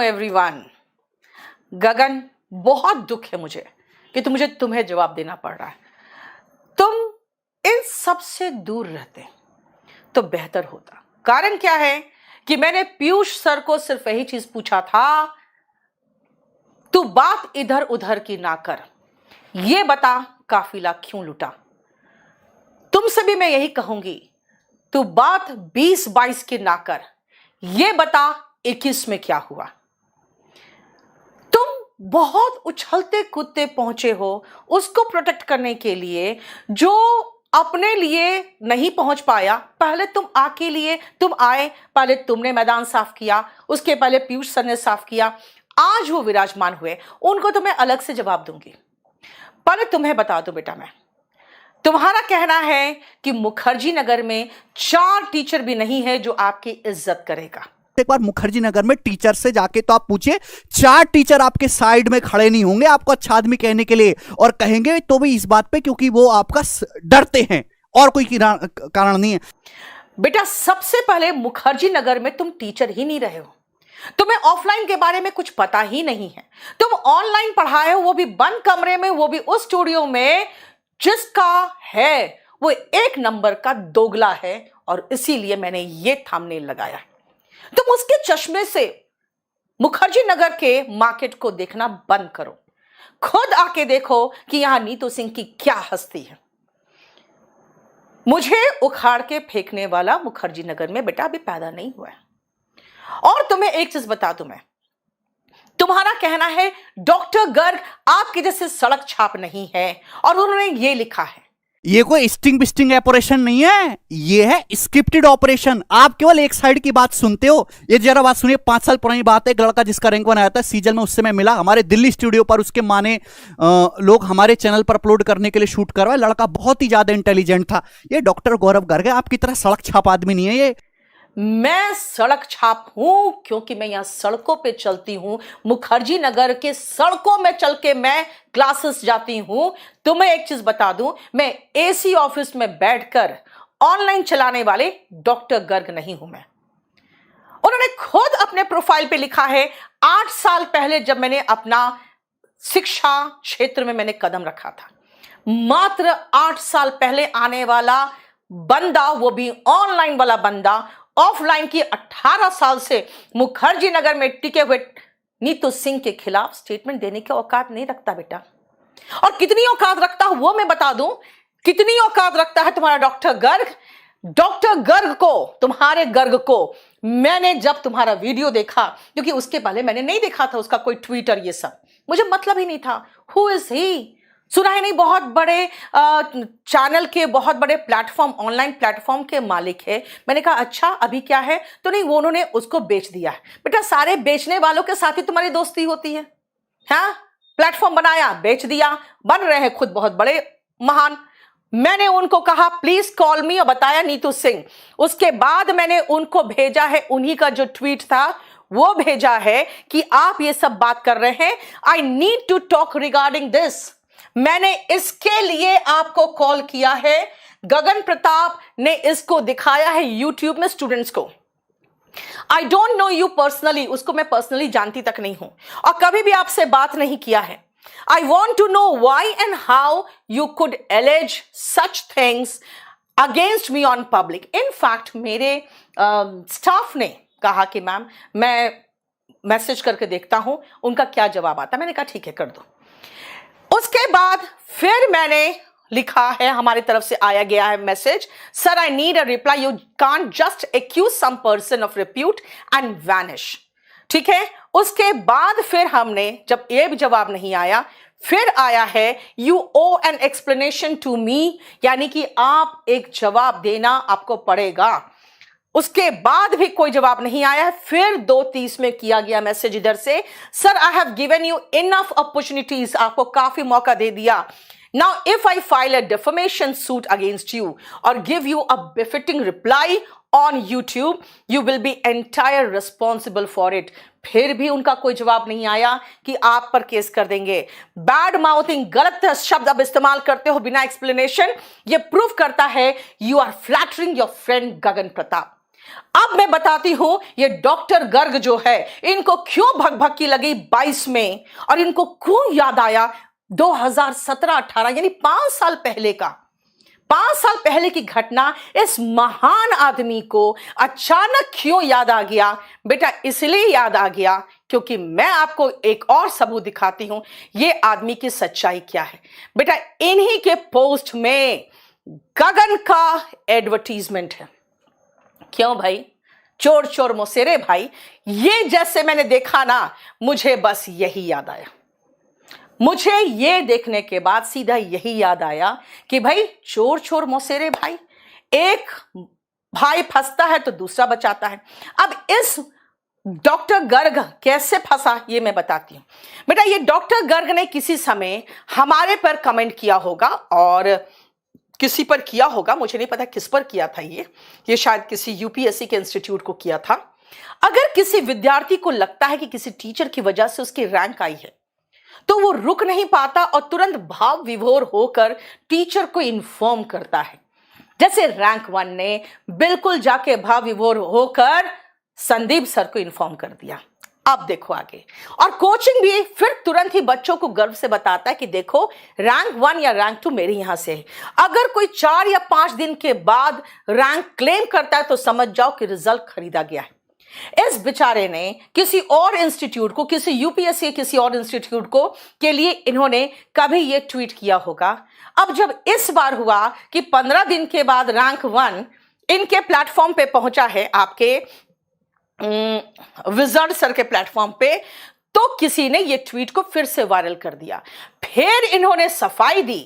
Everyone, गगन, बहुत दुख है मुझे कि मुझे तुम्हें जवाब देना पड़ रहा है। तुम इन सब से दूर रहते तो बेहतर होता। कारण क्या है कि मैंने पीयूष सर को सिर्फ यही चीज पूछा था, तू बात इधर उधर की ना कर, ये बता काफिला क्यों लुटा। तुमसे भी मैं यही कहूंगी, तू बात 20-22 की ना कर, ये बता 21 में क्या हुआ। तुम बहुत उछलते कूदते पहुंचे हो उसको प्रोटेक्ट करने के लिए जो अपने लिए नहीं पहुंच पाया। पहले तुम आके लिए तुम आए, पहले तुमने मैदान साफ किया, उसके पहले पीयूष सर ने साफ किया। आज वो विराजमान हुए, उनको तो मैं अलग से जवाब दूंगी। पहले तुम्हें बता दो बेटा, मैं तुम्हारा कहना है कि मुखर्जी नगर में 4 टीचर भी नहीं है जो आपकी इज्जत करेगा। एक बार मुखर्जी नगर में टीचर से जाके तो आप पूछिए, 4 टीचर आपके साइड में खड़े नहीं होंगे आपको अच्छा आदमी कहने के लिए, और कहेंगे तो भी इस बात पे क्योंकि वो आपका डरते हैं, और कोई कारण नहीं है। बेटा, सबसे पहले मुखर्जी नगर में तुम टीचर ही नहीं रहे हो, तुम्हें ऑफलाइन के बारे में कुछ पता ही नहीं है। तुम ऑनलाइन पढ़ाए हो, वो भी बंद कमरे में, वो भी उस स्टूडियो में जिसका है वो 1 नंबर का दोगला है, और इसीलिए मैंने ये थंबनेल लगाया। तुम उसके चश्मे से मुखर्जी नगर के मार्केट को देखना बंद करो, खुद आके देखो कि यहां नीतू सिंह की क्या हस्ती है। मुझे उखाड़ के फेंकने वाला मुखर्जी नगर में बेटा अभी पैदा नहीं हुआ है। और तुम्हें एक चीज बता दूं, मैं तुम्हारा कहना है डॉक्टर गर्ग आपके जैसे सड़क छाप नहीं है, और उन्होंने ये लिखा है। ये कोई स्टिंग बिस्टिंग ऑपरेशन नहीं है, ये है स्क्रिप्टेड ऑपरेशन। आप केवल एक साइड की बात सुनते हो। ये जरा बात सुनिए, 5 साल पुरानी बात है। एक लड़का जिसका रैंक 1 आया था सीजन में, उससे मैं मिला हमारे दिल्ली स्टूडियो पर। उसके माँ ने लोग हमारे चैनल पर अपलोड करने के लिए शूट करवाए। लड़का बहुत ही ज्यादा इंटेलिजेंट था। ये डॉक्टर गौरव गर्ग है, आपकी तरह सड़क छाप आदमी नहीं है ये। मैं सड़क छाप हूं क्योंकि मैं यहां सड़कों पे चलती हूं, मुखर्जी नगर के सड़कों में चल के मैं क्लासेस जाती हूं। तुम्हें एक चीज बता दूं, मैं एसी ऑफिस में बैठकर ऑनलाइन चलाने वाले डॉक्टर गर्ग नहीं हूं। मैं उन्होंने खुद अपने प्रोफाइल पे लिखा है, 8 साल पहले जब मैंने अपना शिक्षा क्षेत्र में मैंने कदम रखा था, मात्र 8 साल पहले आने वाला बंदा, वो भी ऑनलाइन वाला बंदा, ऑफलाइन की 18 साल से मुखर्जी नगर में टिके हुए नीतू सिंह के खिलाफ स्टेटमेंट देने की औकात नहीं रखता बेटा। और कितनी औकात रखता है वो मैं बता दूं, कितनी औकात रखता है तुम्हारा डॉक्टर गर्ग। डॉक्टर गर्ग को, तुम्हारे गर्ग को मैंने जब तुम्हारा वीडियो देखा, क्योंकि उसके पहले मैंने नहीं देखा था उसका कोई ट्विटर, ये सब मुझे मतलब ही नहीं था। Who is he? सुना है नहीं, बहुत बड़े चैनल के, बहुत बड़े प्लेटफॉर्म, ऑनलाइन प्लेटफॉर्म के मालिक है। मैंने कहा अच्छा अभी क्या है, तो नहीं, वो उन्होंने उसको बेच दिया है। बेटा, सारे बेचने वालों के साथ ही तुम्हारी दोस्ती होती है। हाँ, प्लेटफॉर्म बनाया, बेच दिया, बन रहे हैं खुद बहुत बड़े महान। मैंने उनको कहा प्लीज कॉल मी, और बताया नीतू सिंह। उसके बाद मैंने उनको भेजा है, उन्हीं का जो ट्वीट था वो भेजा है कि आप ये सब बात कर रहे हैं, I need to talk regarding this. मैंने इसके लिए आपको कॉल किया है। गगन प्रताप ने इसको दिखाया है यूट्यूब में स्टूडेंट्स को। I don't know you personally, उसको मैं पर्सनली जानती तक नहीं हूं, और कभी भी आपसे बात नहीं किया है। I want to know why and how you could allege such things against me on public. In fact मेरे स्टाफ ने कहा कि मैम मैं मैसेज करके देखता हूं उनका क्या जवाब आता। मैंने कहा ठीक है, कर दो। उसके बाद फिर मैंने लिखा है, हमारी तरफ से आया गया है message, sir I need a reply, you can't just accuse some person of repute and vanish. ठीक है, उसके बाद फिर हमने, जब ये भी जवाब नहीं आया, फिर आया है you owe an explanation to me, यानी कि आप एक जवाब देना आपको पड़ेगा। उसके बाद भी कोई जवाब नहीं आया है। फिर 2:30 में किया गया मैसेज इधर से, sir I have given you enough opportunities, आपको काफी मौका दे दिया। Now if I file a defamation suit against you और give you a befitting reply on YouTube, you will be entire responsible for it. फिर भी उनका कोई जवाब नहीं आया कि आप पर केस कर देंगे। बैड माउथिंग, गलत शब्द अब इस्तेमाल करते हो बिना एक्सप्लेनेशन, ये प्रूव करता है you are flattering your friend Gagan Pratap. अब मैं बताती हूं ये डॉक्टर गर्ग जो है, इनको क्यों भग की लगी 22 में, और इनको क्यों याद आया 2017-18 यानी 5 साल पहले का, 5 साल पहले की घटना इस महान आदमी को अचानक क्यों याद आ गया। बेटा इसलिए याद आ गया क्योंकि मैं आपको एक और सबूत दिखाती हूं ये आदमी की सच्चाई क्या है। बेटा इन्हीं के पोस्ट में गगन का एडवर्टीजमेंट है। क्यों भाई, चोर चोर मोसेरे भाई, ये जैसे मैंने देखा ना, मुझे बस यही याद आया। मुझे ये देखने के बाद सीधा यही याद आया कि भाई चोर चोर मोसेरे भाई, एक भाई फंसता है तो दूसरा बचाता है। अब इस डॉक्टर गर्ग कैसे फंसा ये मैं बताती हूं। बेटा ये डॉक्टर गर्ग ने किसी समय हमारे पर कमेंट किया होगा, और किसी पर किया होगा, मुझे नहीं पता किस पर किया था ये शायद किसी यूपीएससी के इंस्टीट्यूट को किया था। अगर किसी विद्यार्थी को लगता है कि किसी टीचर की वजह से उसकी रैंक आई है तो वो रुक नहीं पाता और तुरंत भाव विभोर होकर टीचर को इन्फॉर्म करता है। जैसे रैंक 1 ने बिल्कुल जाके भाव विभोर होकर संदीप सर को इन्फॉर्म कर दिया। अब देखो आगे, और कोचिंग भी फिर तुरंत ही बच्चों को गर्व से बताता है कि देखो रैंक 1 या रैंक 2 मेरे यहां से है। अगर कोई 4 या 5 दिन के बाद रैंक क्लेम करता है तो समझ जाओ कि रिजल्ट खरीदा गया है। इस बेचारे ने किसी और इंस्टीट्यूट को, किसी यूपीएससी के किसी और इंस्टीट्यूट को के लिए इन्होंने कभी ये ट्वीट किया होगा। अब जब इस बार हुआ कि 15 दिन के बाद रैंक 1 इनके प्लेटफॉर्म पे पहुंचा है, आपके विजर्ड सर के प्लेटफॉर्म पे, तो किसी ने ये ट्वीट को फिर से वायरल कर दिया। फिर इन्होंने सफाई दी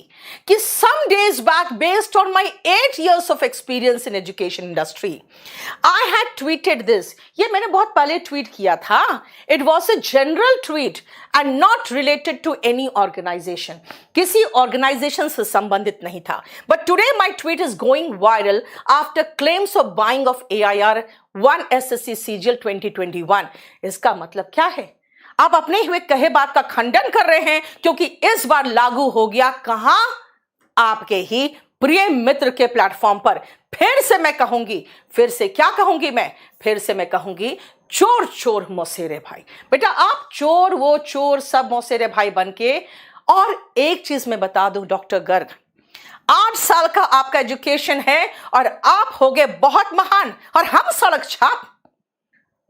कि some days back based on my 8 years of experience in education industry I had tweeted this। ये मैंने बहुत पहले ट्वीट किया था। It was a general tweet and not related to any organization। किसी ऑर्गेनाइजेशन से संबंधित नहीं था। But today my tweet is going viral after claims of buying of AIR 1 SSC CGL 2021। इसका मतलब क्या है? आप अपने हुए कहे बात का खंडन कर रहे हैं क्योंकि इस बार लागू हो गया कहां? आपके ही प्रिय मित्र के प्लेटफॉर्म पर। फिर से मैं कहूंगी, फिर से क्या कहूंगी मैं? फिर से मैं कहूंगी चोर चोर मौसेरे भाई। बेटा आप चोर वो चोर सब मौसेरे भाई बनके। और एक चीज मैं बता दूं डॉक्टर गर्ग, 8 साल का आपका एजुकेशन है और आप हो गए बहुत महान, और हम सड़क छाप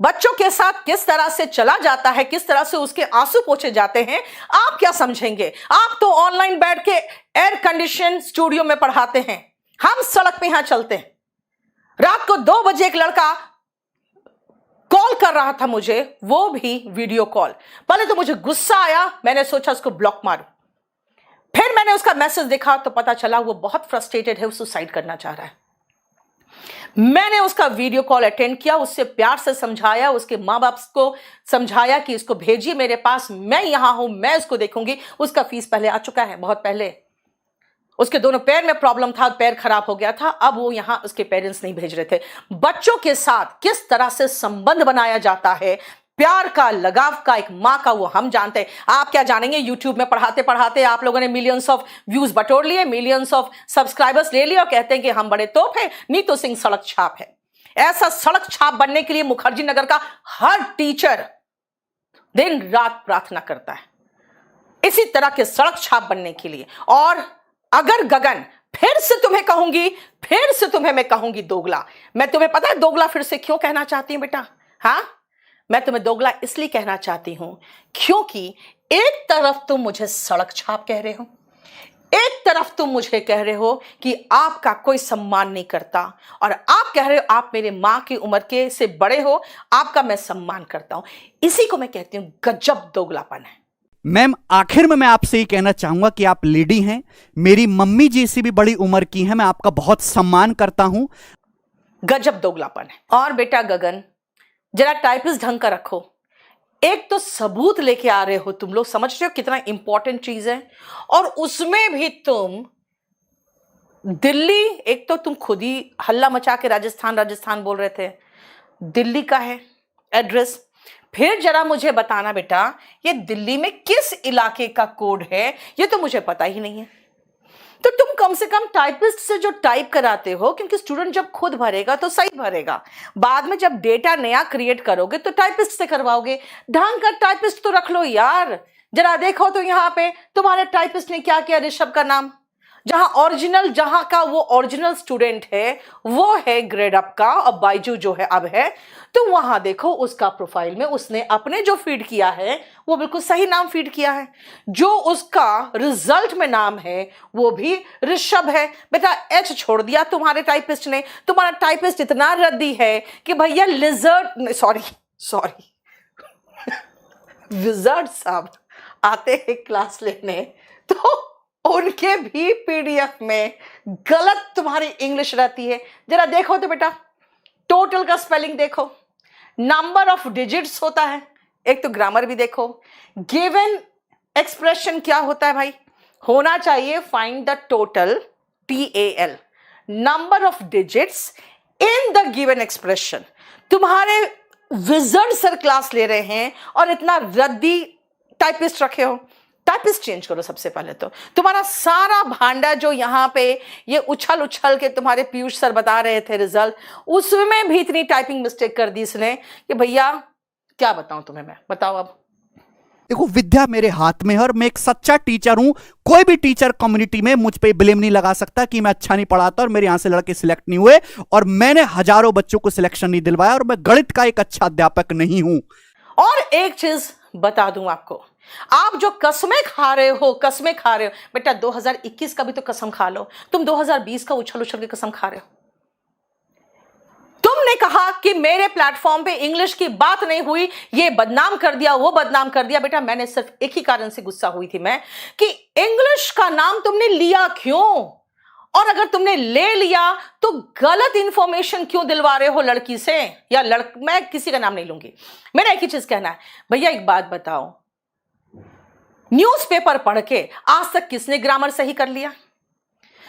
बच्चों के साथ किस तरह से चला जाता है, किस तरह से उसके आंसू पोंछे जाते हैं, आप क्या समझेंगे? आप तो ऑनलाइन बैठ के एयर कंडीशन स्टूडियो में पढ़ाते हैं, हम सड़क पे यहां चलते हैं। रात को 2 बजे एक लड़का कॉल कर रहा था मुझे, वो भी वीडियो कॉल। पहले तो मुझे गुस्सा आया, मैंने सोचा उसको ब्लॉक मारूं। फिर मैंने उसका मैसेज देखा तो पता चला वो बहुत फ्रस्ट्रेटेड है, वो सुसाइड करना चाह रहा है। मैंने उसका वीडियो कॉल अटेंड किया, उससे प्यार से समझाया, उसके माँ बाप को समझाया कि इसको भेजिए मेरे पास, मैं यहां हूं, मैं इसको देखूंगी। उसका फीस पहले आ चुका है, बहुत पहले। उसके दोनों पैर में प्रॉब्लम था, पैर खराब हो गया था, अब वो यहां उसके पेरेंट्स नहीं भेज रहे थे। बच्चों के साथ किस तरह से संबंध बनाया जाता है, प्यार का, लगाव का, एक माँ का, वो हम जानते हैं। आप क्या जानेंगे? यूट्यूब में पढ़ाते पढ़ाते आप लोगों ने मिलियंस ऑफ व्यूज बटोर लिए, मिलियंस ऑफ सब्सक्राइबर्स ले लिए और कहते हैं कि हम बड़े तोप हैं। नीतू सिंह सड़क छाप है। ऐसा सड़क छाप बनने के लिए मुखर्जी नगर का हर टीचर दिन रात प्रार्थना करता है, इसी तरह के सड़क छाप बनने के लिए। और अगर गगन, फिर से तुम्हें कहूंगी, फिर से तुम्हें मैं कहूंगी दोगला। मैं तुम्हें पता है दोगला फिर से क्यों कहना चाहती हूं बेटा? हाँ, मैं तुम्हें दोगला इसलिए कहना चाहती हूं क्योंकि एक तरफ तुम मुझे सड़क छाप कह रहे हो, एक तरफ तुम मुझे कह रहे हो कि आपका कोई सम्मान नहीं करता, और आप कह रहे हो आप मेरे माँ की उम्र के से बड़े हो, आपका मैं सम्मान करता हूं। इसी को मैं कहती हूं गजब दोगलापन है। मैम आखिर में मैं आपसे ये कहना चाहूंगा कि आप लेडी हैं, मेरी मम्मी जी से भी बड़ी उम्र की हैं, मैं आपका बहुत सम्मान करता हूं। गजब दोगलापन है। और बेटा गगन, जरा टाइपिस्ट ढंग का रखो। एक तो सबूत लेके आ रहे हो तुम लोग, समझ रहे हो कितना इंपॉर्टेंट चीज है, और उसमें भी तुम दिल्ली, एक तो तुम खुद ही हल्ला मचा के राजस्थान राजस्थान बोल रहे थे, दिल्ली का है एड्रेस। फिर जरा मुझे बताना बेटा, ये दिल्ली में किस इलाके का कोड है? ये तो मुझे पता ही नहीं है। तो तुम कम से कम टाइपिस्ट से जो टाइप कराते हो, क्योंकि स्टूडेंट जब खुद भरेगा तो सही भरेगा, बाद में जब डेटा नया क्रिएट करोगे तो टाइपिस्ट से करवाओगे। ढंग का टाइपिस्ट तो रख लो यार। जरा देखो तो यहाँ पे तुम्हारे टाइपिस्ट ने क्या किया, ऋषभ का नाम, जहां का वो ओरिजिनल स्टूडेंट है वो है ग्रेड अप का, और बाइजू जो है अब है, तो वहां देखो उसका प्रोफाइल में उसने अपने जो फीड किया है वो बिल्कुल सही नाम फीड किया है। जो उसका रिजल्ट में नाम है वो भी ऋषभ है। बेटा एच छोड़ दिया तुम्हारे टाइपिस्ट ने। तुम्हारा टाइपिस्ट इतना रद्दी है कि भैया लिजर्ड, सॉरी विजर्ड साहब आते हैं क्लास लेने तो उनके भी पीडीएफ में गलत तुम्हारी इंग्लिश रहती है। जरा देखो तो बेटा, टोटल का स्पेलिंग देखो, नंबर ऑफ डिजिट्स होता है, एक तो ग्रामर भी देखो। गिवन एक्सप्रेशन क्या होता है भाई, होना चाहिए find the total, TAL, number of digits in the given expression. तुम्हारे विजर्ड सर क्लास ले रहे हैं और इतना रद्दी टाइपिस्ट रखे हो। टाइपिस्ट चेंज करो सबसे पहले। तो तुम्हारा सारा भांडा जो यहाँ पे ये उछल उछल के तुम्हारे पीयूष सर बता रहे थे रिजल्ट, उसमें भी इतनी टाइपिंग मिस्टेक कर दी इसने कि भैया क्या बताऊं तुम्हें मैं, बताओ अब। देखो विद्या मेरे हाथ में है और मैं एक सच्चा टीचर हूं। कोई भी टीचर कम्युनिटी में मुझ पे ब्लेम नहीं लगा सकता कि मैं अच्छा नहीं पढ़ाता और मेरे यहां से लड़के सिलेक्ट नहीं हुए, और मैंने हजारों बच्चों को सिलेक्शन नहीं दिलवाया, और मैं गणित का एक अच्छा अध्यापक नहीं हूं। और एक चीज बता दूं आपको, आप जो कसमें खा रहे हो बेटा, 2021 का भी तो कसम खा लो। तुम 2020 का उछल उछल के कसम खा रहे हो। तुमने कहा कि मेरे प्लेटफॉर्म पे इंग्लिश की बात नहीं हुई, ये बदनाम कर दिया, वो बदनाम कर दिया। बेटा मैंने सिर्फ एक ही कारण से गुस्सा हुई थी मैं, कि इंग्लिश का नाम तुमने लिया क्यों, और अगर तुमने ले लिया तो गलत इंफॉर्मेशन क्यों दिलवा रहे हो लड़की से, या मैं किसी का नाम नहीं लूंगी। मेरा एक ही चीज कहना है, भैया एक बात बताओ, न्यूज़पेपर पढ़ के आज तक किसने ग्रामर सही कर लिया?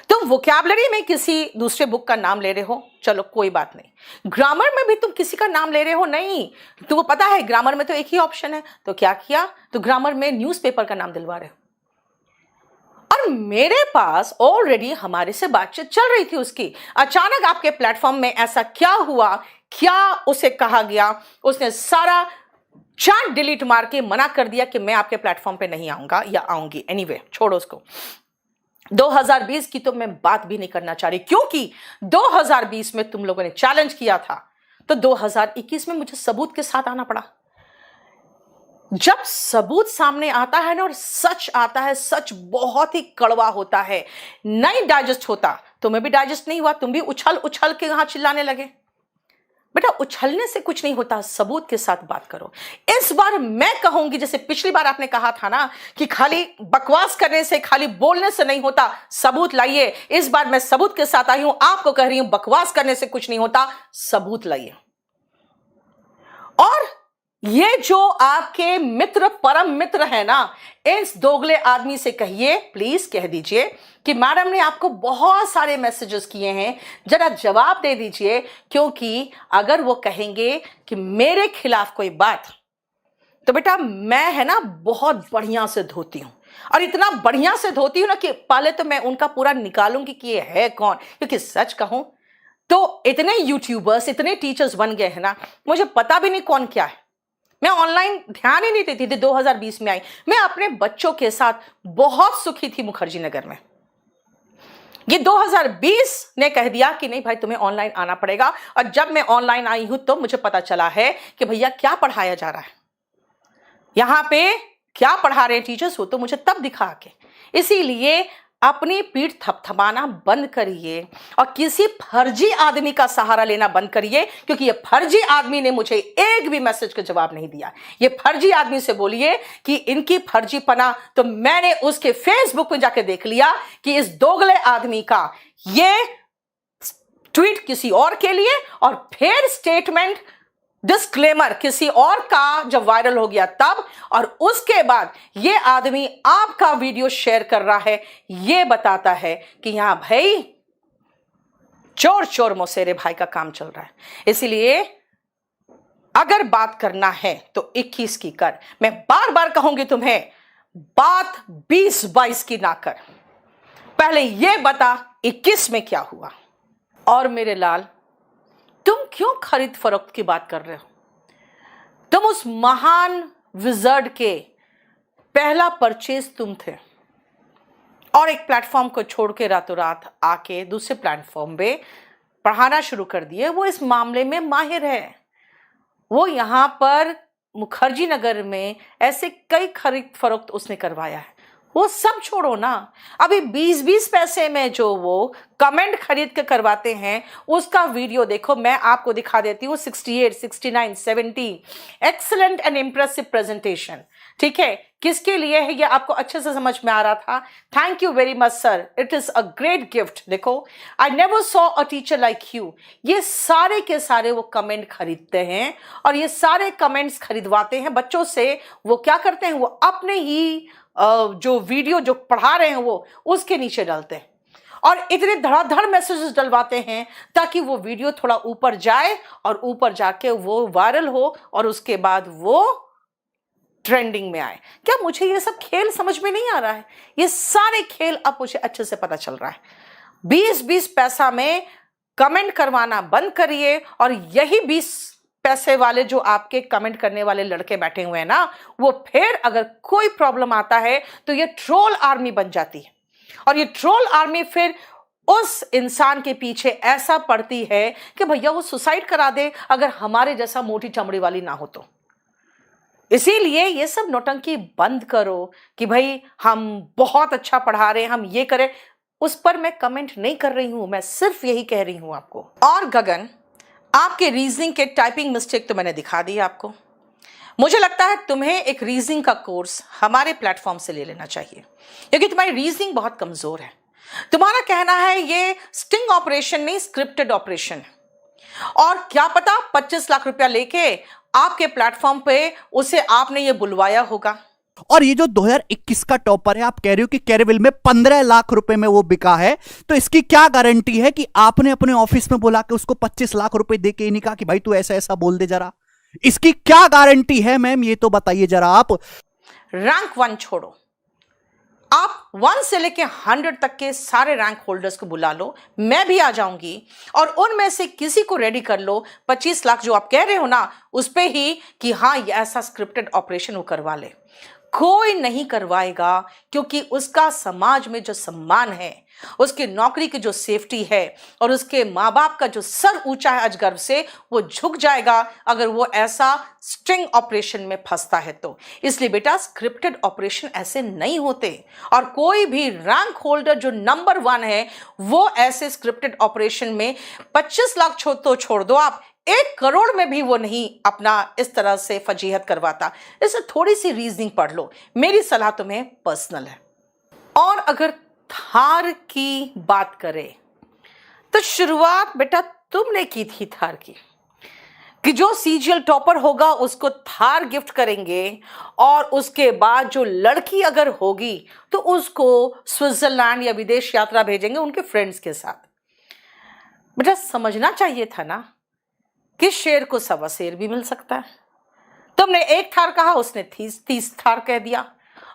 तुम वोकैबुलरी में किसी दूसरे बुक का नाम ले रहे हो, चलो कोई बात नहीं। ग्रामर में भी तुम किसी का नाम ले रहे हो, नहीं तुमको पता है ग्रामर में तो एक ही ऑप्शन है, तो क्या किया, तो ग्रामर में न्यूज़पेपर का नाम दिलवा रहे हो। और मेरे पास ऑलरेडी हमारे से बातचीत चल रही थी उसकी, अचानक आपके प्लेटफॉर्म में ऐसा क्या हुआ, क्या उसे कहा गया, उसने सारा चैट डिलीट मार के मना कर दिया कि मैं आपके प्लेटफॉर्म पे नहीं आऊंगा या आऊंगी। एनीवे छोड़ो उसको। 2020 की तो मैं बात भी नहीं करना चाह रही, क्योंकि 2020 में तुम लोगों ने चैलेंज किया था, तो 2021 में मुझे सबूत के साथ आना पड़ा। जब सबूत सामने आता है ना और सच आता है, सच बहुत ही कड़वा होता है, नहीं डाइजेस्ट होता। तुम्हें भी डाइजेस्ट नहीं हुआ, तुम भी उछल उछल के यहां चिल्लाने लगे। बेटा उछलने से कुछ नहीं होता, सबूत के साथ बात करो। इस बार मैं कहूंगी, जैसे पिछली बार आपने कहा था ना कि खाली बकवास करने से, खाली बोलने से नहीं होता, सबूत लाइए। इस बार मैं सबूत के साथ आई हूं, आपको कह रही हूं बकवास करने से कुछ नहीं होता, सबूत लाइए। और ये जो आपके मित्र, परम मित्र है ना, इस दोगले आदमी से कहिए, प्लीज कह दीजिए कि मैडम ने आपको बहुत सारे मैसेजेस किए हैं, जरा जवाब दे दीजिए। क्योंकि अगर वो कहेंगे कि मेरे खिलाफ कोई बात, तो बेटा मैं है ना बहुत बढ़िया से धोती हूं, और इतना बढ़िया से धोती हूं ना कि पहले तो मैं उनका पूरा निकालूंगी कि ये है कौन। क्योंकि सच कहूं तो इतने यूट्यूबर्स, इतने टीचर्स बन गए हैं ना, मुझे पता भी नहीं कौन क्या है। मैं ऑनलाइन ध्यान ही नहीं देती थी, 2020 में आई। मैं अपने बच्चों के साथ बहुत सुखी थी मुखर्जी नगर में। ये 2020 ने कह दिया कि नहीं भाई तुम्हें ऑनलाइन आना पड़ेगा, और जब मैं ऑनलाइन आई हूं तो मुझे पता चला है कि भैया क्या पढ़ाया जा रहा है, यहां पे क्या पढ़ा रहे टीचर्स, हो तो मुझे तब दिखा के। इसीलिए अपनी पीठ थपथपाना बंद करिए और किसी फर्जी आदमी का सहारा लेना बंद करिए, क्योंकि ये फर्जी आदमी ने मुझे एक भी मैसेज का जवाब नहीं दिया। ये फर्जी आदमी से बोलिए कि इनकी फर्जीपना तो मैंने उसके फेसबुक पे जाके देख लिया कि इस दोगले आदमी का ये ट्वीट किसी और के लिए, और फिर स्टेटमेंट डिस्क्लेमर किसी और का जब वायरल हो गया तब, और उसके बाद ये आदमी आपका वीडियो शेयर कर रहा है। ये बताता है कि यहां भाई चोर चोर मौसेरे भाई का काम चल रहा है। इसीलिए अगर बात करना है तो 21 की कर। मैं बार बार कहूंगी तुम्हें, बात 20-22 की ना कर। पहले ये बता 21 में क्या हुआ। और मेरे लाल, तुम क्यों खरीद फरोख्त की बात कर रहे हो? तुम उस महान विजर्ड के पहला परचेज तुम थे, और एक प्लेटफॉर्म को छोड़ के रातों रात आके दूसरे प्लेटफॉर्म पे पढ़ाना शुरू कर दिए। वो इस मामले में माहिर है। वो यहाँ पर मुखर्जी नगर में ऐसे कई खरीद फरोख्त उसने करवाया है। वो सब छोड़ो ना, अभी 20-20 पैसे में जो वो कमेंट खरीद के करवाते हैं उसका वीडियो देखो, मैं आपको दिखा देती हूँ। 68, 69, 70 एक्सीलेंट एंड इम्प्रेसिव प्रेजेंटेशन। ठीक है, किसके लिए है ये आपको अच्छे से समझ में आ रहा था। Thank you very much sir, it is a great gift. देखो, I never saw a teacher like you. ये सारे के सारे वो कमेंट खरीदते हैं और ये सारे कमेंट्स खरीदवाते हैं बच्चों से। वो क्या करते हैं, वो अपने ही जो वीडियो जो पढ़ा रहे हैं वो उसके नीचे डालते हैं और इतने धड़ाधड़ मैसेजेस डलवाते हैं ताकि वो वीडियो थोड़ा ऊपर जाए और ऊपर जाके वो वायरल हो और उसके बाद वो ट्रेंडिंग में आए। क्या मुझे ये सब खेल समझ में नहीं आ रहा है? ये सारे खेल अब मुझे अच्छे से पता चल रहा है। 20-20 पैसा में कमेंट करवाना बंद करिए और यही 20 पैसे वाले जो आपके कमेंट करने वाले लड़के बैठे हुए हैं ना, वो फिर अगर कोई प्रॉब्लम आता है तो ये ट्रोल आर्मी बन जाती है और ये ट्रोल आर्मी फिर उस इंसान के पीछे ऐसा पड़ती है कि भैया वो सुसाइड करा दे अगर हमारे जैसा मोटी चमड़ी वाली ना हो तो। इसीलिए ये सब नौटंकी बंद करो कि भाई हम बहुत अच्छा पढ़ा रहे हैं, हम ये करें। उस पर मैं कमेंट नहीं कर रही हूं, मैं सिर्फ यही कह रही हूं आपको। और गगन, आपके रीजनिंग के टाइपिंग मिस्टेक तो मैंने दिखा दी आपको। मुझे लगता है तुम्हें एक रीजनिंग का कोर्स हमारे प्लेटफॉर्म से ले लेना चाहिए क्योंकि तुम्हारी रीजनिंग बहुत कमजोर है। तुम्हारा कहना है ये स्टिंग ऑपरेशन नहीं, स्क्रिप्टेड ऑपरेशन है। और क्या पता 25 लाख रुपया लेके आपके प्लेटफॉर्म पे उसे आपने ये बुलवाया होगा। और ये जो 2021 का टॉपर है, आप कह रहे हो कि कैरेविल में 15 लाख रुपए में वो बिका है, तो इसकी क्या गारंटी है कि आपने अपने ऑफिस में बुला के उसको 25 लाख रुपए दे के नहीं कहा कि भाई तू ऐसा ऐसा बोल दे जरा? इसकी क्या गारंटी है मैम, ये तो बताइए जरा आप। रैंक 1 छोड़ो, आप 1 से लेके 100 तक के सारे रैंक होल्डर्स को बुला लो, मैं भी आ जाऊंगी और उनमें से किसी को रेडी कर लो। 25 लाख जो आप कह रहे हो ना उस पे ही कि हाँ ये ऐसा स्क्रिप्टेड ऑपरेशन वो करवा ले। कोई नहीं करवाएगा क्योंकि उसका समाज में जो सम्मान है, उसकी नौकरी की जो सेफ्टी है और उसके माँ बाप का जो सर ऊंचा है आज गर्व से, वो झुक जाएगा अगर वो ऐसा स्ट्रिंग ऑपरेशन में फंसता है तो। इसलिए बेटा स्क्रिप्टेड ऑपरेशन ऐसे नहीं होते और कोई भी रैंक होल्डर जो नंबर 1 है वो ऐसे स्क्रिप्टेड ऑपरेशन में 25 लाख तो छोड़ दो आप, 1 करोड़ में भी वो नहीं अपना इस तरह से फजीहत करवाता। इससे थोड़ी सी रीजनिंग पढ़ लो, मेरी सलाह तुम्हें पर्सनल है। और अगर थार की बात करें तो शुरुआत बेटा तुमने की थी थार की कि जो सीजीएल टॉपर होगा उसको थार गिफ्ट करेंगे और उसके बाद जो लड़की अगर होगी तो उसको स्विट्जरलैंड या विदेश यात्रा भेजेंगे उनके फ्रेंड्स के साथ। बेटा समझना चाहिए था ना कि शेर को 1.25 शेर भी मिल सकता है। तुमने 1 थार कहा, उसने 30 थार कह दिया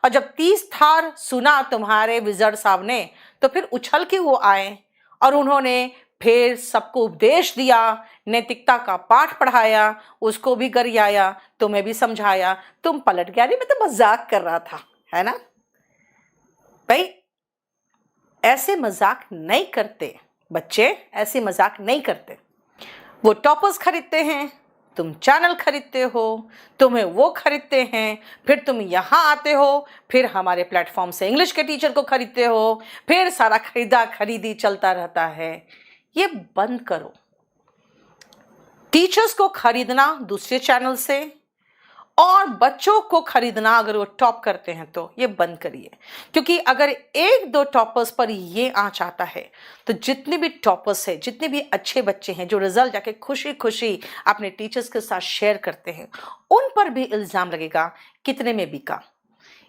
और जब 30 थार सुना तुम्हारे विजर्ड साहब ने तो फिर उछल के वो आए और उन्होंने फिर सबको उपदेश दिया, नैतिकता का पाठ पढ़ाया, उसको भी गरियाया, तुम्हें भी समझाया। तुम पलट गया, मैं तो मजाक कर रहा था, है ना भाई? ऐसे मजाक नहीं करते बच्चे, ऐसे मजाक नहीं करते। वो टॉपर्स खरीदते हैं, तुम चैनल खरीदते हो, तुम्हें वो खरीदते हैं, फिर तुम यहाँ आते हो, फिर हमारे प्लेटफॉर्म से इंग्लिश के टीचर को खरीदते हो, फिर सारा खरीदा खरीदी चलता रहता है। ये बंद करो। टीचर्स को खरीदना दूसरे चैनल से और बच्चों को खरीदना अगर वो टॉप करते हैं तो ये बंद करिए, क्योंकि अगर 1-2 टॉपर्स पर ये आंच आता है तो जितने भी टॉपर्स हैं, जितने भी अच्छे बच्चे हैं जो रिजल्ट जाके खुशी खुशी अपने टीचर्स के साथ शेयर करते हैं, उन पर भी इल्जाम लगेगा कितने में बिका।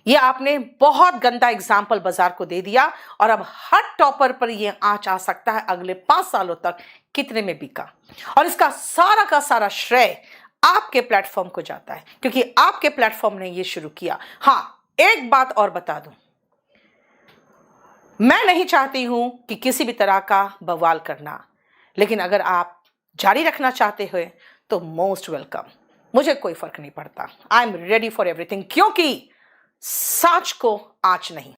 ये आपने बहुत गंदा एग्जाम्पल बाजार को दे दिया और अब हर टॉपर पर ये आंच आ सकता है अगले 5 सालों तक कितने में बिका। और इसका सारा का सारा श्रेय आपके प्लेटफॉर्म को जाता है क्योंकि आपके प्लेटफॉर्म ने ये शुरू किया। हाँ, एक बात और बता दूं, मैं नहीं चाहती हूं कि किसी भी तरह का बवाल करना, लेकिन अगर आप जारी रखना चाहते हो तो मोस्ट वेलकम। मुझे कोई फर्क नहीं पड़ता। I am ready for everything, क्योंकि सच को आँच नहीं।